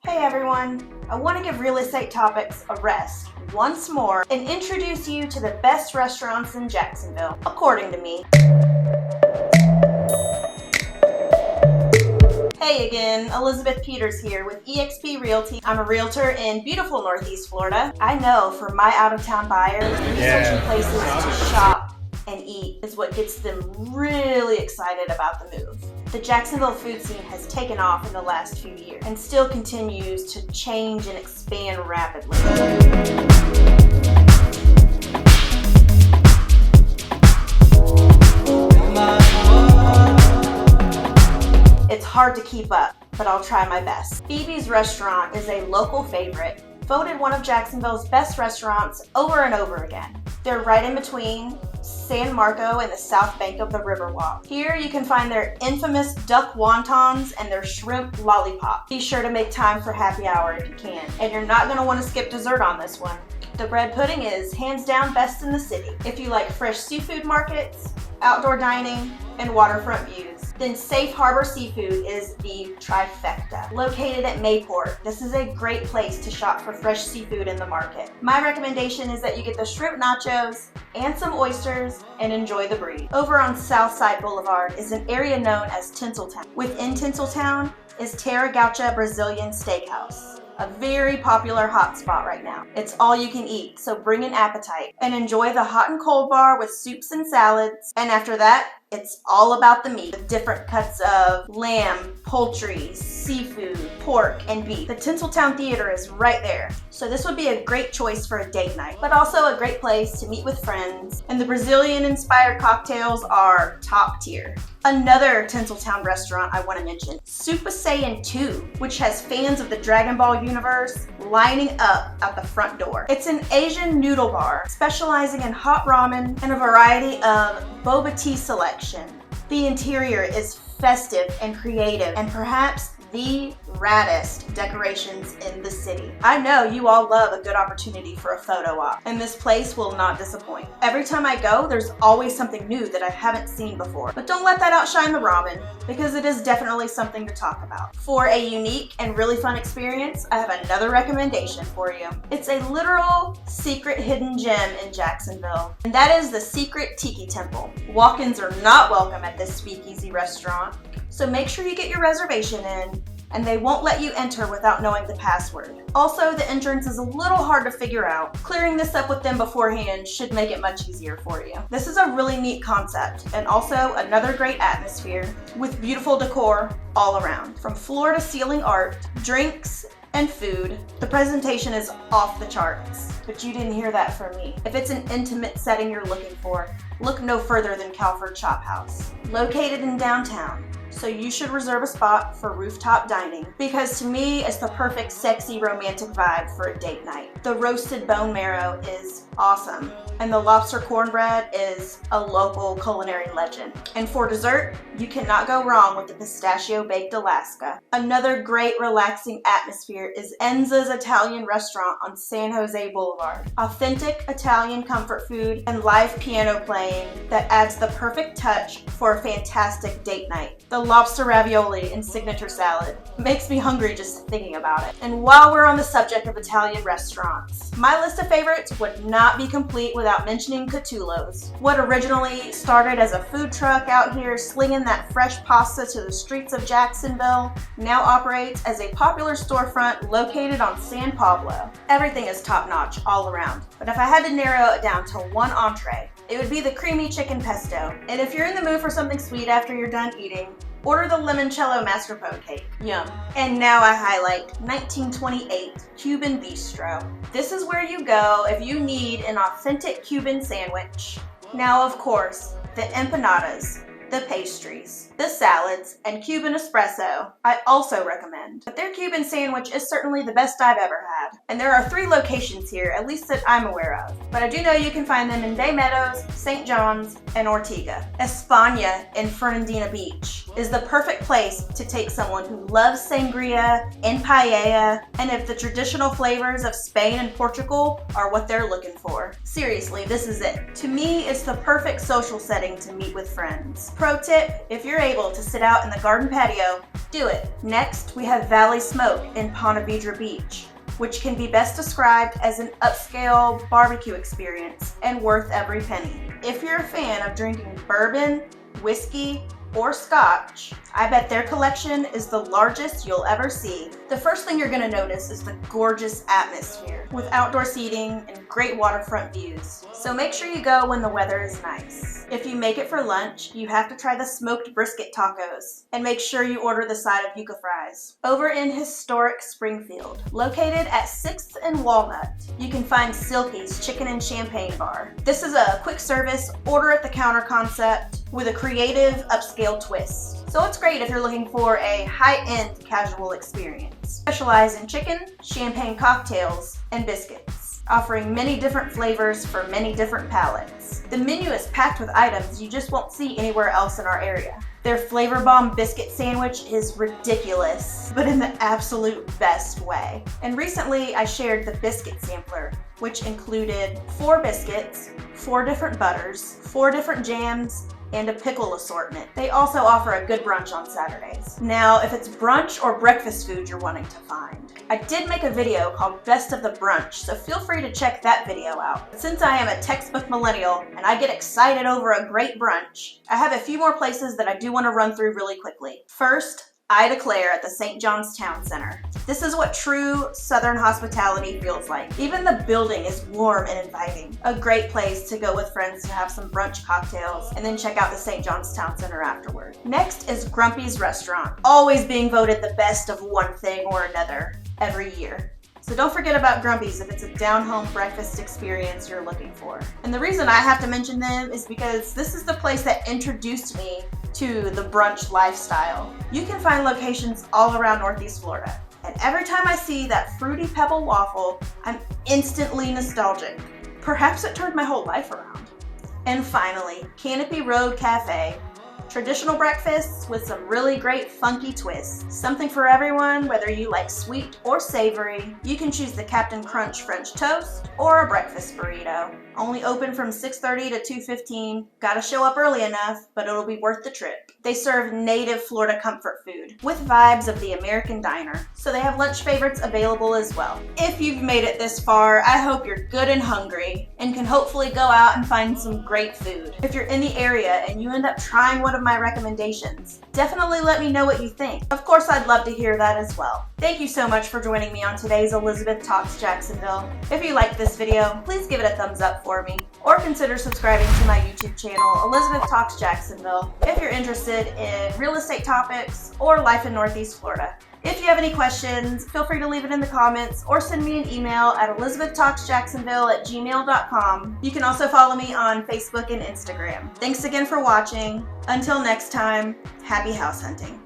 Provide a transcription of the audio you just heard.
Hey everyone, I want to give real estate topics a rest once more and introduce you to the best restaurants in Jacksonville, according to me. Hey again, Elizabeth Peters here with EXP Realty. I'm a realtor in beautiful Northeast Florida. I know for my out-of-town buyers, researching places to shop and eat is what gets them really excited about the move. The Jacksonville food scene has taken off in the last few years and still continues to change and expand rapidly. It's hard to keep up, but I'll try my best. Phoebe's Restaurant is a local favorite, voted one of Jacksonville's best restaurants over and over again. They're right in between San Marco and the south bank of the Riverwalk. Here you can find their infamous duck wontons and their shrimp lollipop. Be sure to make time for happy hour if you can. And you're not going to want to skip dessert on this one. The bread pudding is hands down best in the city. If you like fresh seafood markets, outdoor dining, and waterfront views, then Safe Harbor Seafood is the trifecta. Located at Mayport, this is a great place to shop for fresh seafood in the market. My recommendation is that you get the shrimp nachos and some oysters and enjoy the breeze. Over on Southside Boulevard is an area known as Tinseltown. Within Tinseltown is Terra Gaucha Brazilian Steakhouse, a very popular hot spot right now. It's all you can eat, so bring an appetite and enjoy the hot and cold bar with soups and salads. And after that, it's all about the meat with different cuts of lamb, poultry, seafood, pork, and beef. The Tinseltown Theater is right there, so this would be a great choice for a date night, but also a great place to meet with friends. And the Brazilian-inspired cocktails are top tier. Another Tinseltown restaurant I want to mention, Soupa Saiyan 2, which has fans of the Dragon Ball universe lining up at the front door. It's an Asian noodle bar specializing in hot ramen and a variety of boba tea selection. The interior is festive and creative and perhaps the raddest decorations in the city. I know you all love a good opportunity for a photo op, and this place will not disappoint. Every time I go, there's always something new that I haven't seen before. But don't let that outshine the ramen, because it is definitely something to talk about. For a unique and really fun experience, I have another recommendation for you. It's a literal secret hidden gem in Jacksonville, and that is the secret Tiki temple. Walk-ins are not welcome at this speakeasy restaurant, so make sure you get your reservation in, and they won't let you enter without knowing the password. Also, the entrance is a little hard to figure out. Clearing this up with them beforehand should make it much easier for you. This is a really neat concept, and also another great atmosphere with beautiful decor all around. From floor to ceiling art, drinks, and food, the presentation is off the charts. But you didn't hear that from me. If it's an intimate setting you're looking for, look no further than Cowford Chophouse. Located in downtown, so you should reserve a spot for rooftop dining, because to me it's the perfect sexy romantic vibe for a date night. The roasted bone marrow is awesome, and the lobster cornbread is a local culinary legend. And for dessert, you cannot go wrong with the pistachio baked Alaska. Another great relaxing atmosphere is Enza's Italian restaurant on San Jose Boulevard. Authentic Italian comfort food and live piano playing that adds the perfect touch for a fantastic date night. The lobster ravioli and signature salad makes me hungry just thinking about it. And while we're on the subject of Italian restaurants, my list of favorites would not be complete without mentioning Catullo's. What originally started as a food truck out here slinging that fresh pasta to the streets of Jacksonville now operates as a popular storefront located on San Pablo. Everything is top-notch all around, but if I had to narrow it down to one entree, it would be the creamy chicken pesto. And if you're in the mood for something sweet after you're done eating, order the limoncello mascarpone cake. Yum. And now I highlight 1928 Cuban Bistro. This is where you go if you need an authentic Cuban sandwich. Now, of course, the empanadas, the pastries, the salads, and Cuban espresso I also recommend. But their Cuban sandwich is certainly the best I've ever had. And there are 3 locations here, at least that I'm aware of. But I do know you can find them in Bay Meadows, St. John's, and Ortega. Espana in Fernandina Beach is the perfect place to take someone who loves sangria and paella, and if the traditional flavors of Spain and Portugal are what they're looking for. Seriously, this is it. To me, it's the perfect social setting to meet with friends. Pro tip, if you're able to sit out in the garden patio, do it. Next, we have Valley Smoke in Ponte Vedra Beach, which can be best described as an upscale barbecue experience and worth every penny. If you're a fan of drinking bourbon, whiskey, or scotch, I bet their collection is the largest you'll ever see. The first thing you're gonna notice is the gorgeous atmosphere with outdoor seating and great waterfront views. So make sure you go when the weather is nice. If you make it for lunch, you have to try the smoked brisket tacos and make sure you order the side of yuca fries. Over in historic Springfield, located at 6th and Walnut, you can find Silky's Chicken and Champagne Bar. This is a quick service, order at the counter concept with a creative upscale twist. So it's great if you're looking for a high-end casual experience. Specialize in chicken, champagne cocktails, and biscuits, offering many different flavors for many different palates. The menu is packed with items you just won't see anywhere else in our area. Their Flavor Bomb biscuit sandwich is ridiculous, but in the absolute best way. And recently I shared the biscuit sampler, which included 4 biscuits, 4 different butters, 4 different jams, and a pickle assortment. They also offer a good brunch on Saturdays. Now, if it's brunch or breakfast food you're wanting to find, I did make a video called Best of the Brunch, so feel free to check that video out. Since I am a textbook millennial and I get excited over a great brunch, I have a few more places that I do want to run through really quickly. First, I Declare at the St. John's Town Center. This is what true Southern hospitality feels like. Even the building is warm and inviting. A great place to go with friends to have some brunch cocktails and then check out the St. John's Town Center afterward. Next is Grumpy's Restaurant, always being voted the best of one thing or another every year. So don't forget about Grumpy's if it's a down-home breakfast experience you're looking for. And the reason I have to mention them is because this is the place that introduced me to the brunch lifestyle. You can find locations all around Northeast Florida. And every time I see that fruity pebble waffle, I'm instantly nostalgic. Perhaps it turned my whole life around. And finally, Canopy Road Cafe. Traditional breakfasts with some really great funky twists. Something for everyone, whether you like sweet or savory. You can choose the Captain Crunch French toast or a breakfast burrito. Only open from 6:30 to 2:15. Gotta show up early enough, but it'll be worth the trip. They serve native Florida comfort food with vibes of the American diner, so they have lunch favorites available as well. If you've made it this far, I hope you're good and hungry and can hopefully go out and find some great food. If you're in the area and you end up trying one of my recommendations, definitely let me know what you think. Of course, I'd love to hear that as well. Thank you so much for joining me on today's Elizabeth Talks Jacksonville. If you liked this video, please give it a thumbs up for me, or consider subscribing to my YouTube channel, Elizabeth Talks Jacksonville, if you're interested in real estate topics or life in Northeast Florida. If you have any questions, feel free to leave it in the comments or send me an email at elizabethtalksjacksonville@gmail.com. You can also follow me on Facebook and Instagram. Thanks again for watching. Until next time, happy house hunting.